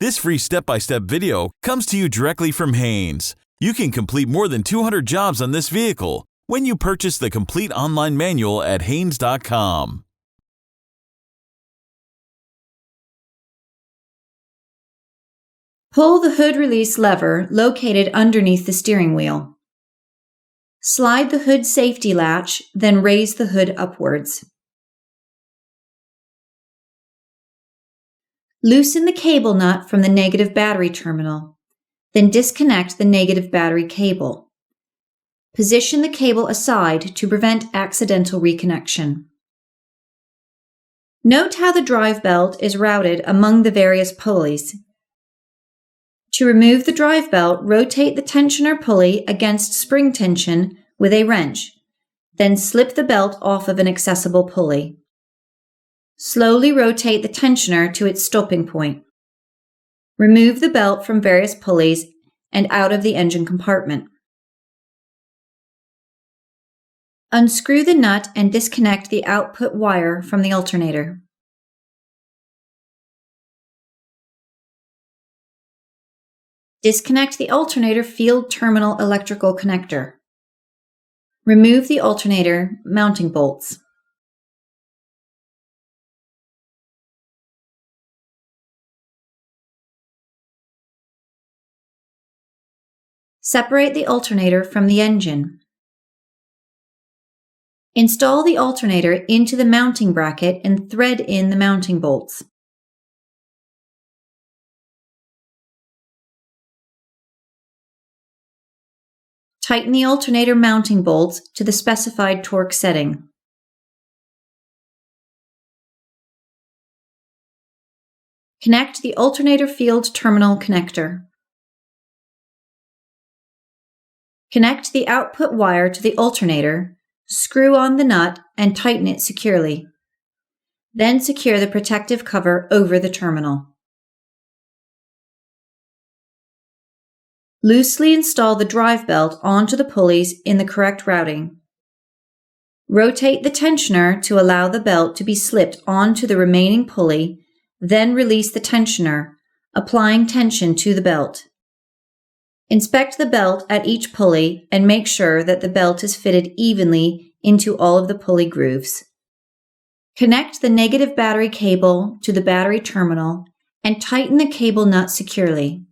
This free step-by-step video comes to you directly from Haynes. You can complete more than 200 jobs on this vehicle when you purchase the complete online manual at Haynes.com. Pull the hood release lever located underneath the steering wheel. Slide the hood safety latch, then raise the hood upwards. Loosen the cable nut from the negative battery terminal, then disconnect the negative battery cable. Position the cable aside to prevent accidental reconnection. Note how the drive belt is routed among the various pulleys. To remove the drive belt, rotate the tensioner pulley against spring tension with a wrench, then slip the belt off of an accessible pulley. Slowly rotate the tensioner to its stopping point. Remove the belt from various pulleys and out of the engine compartment. Unscrew the nut and disconnect the output wire from the alternator. Disconnect the alternator field terminal electrical connector. Remove the alternator mounting bolts. Separate the alternator from the engine. Install the alternator into the mounting bracket and thread in the mounting bolts. Tighten the alternator mounting bolts to the specified torque setting. Connect the alternator field terminal connector. Connect the output wire to the alternator, screw on the nut, and tighten it securely. Then secure the protective cover over the terminal. Loosely install the drive belt onto the pulleys in the correct routing. Rotate the tensioner to allow the belt to be slipped onto the remaining pulley, then release the tensioner, applying tension to the belt. Inspect the belt at each pulley and make sure that the belt is fitted evenly into all of the pulley grooves. Connect the negative battery cable to the battery terminal and tighten the cable nut securely.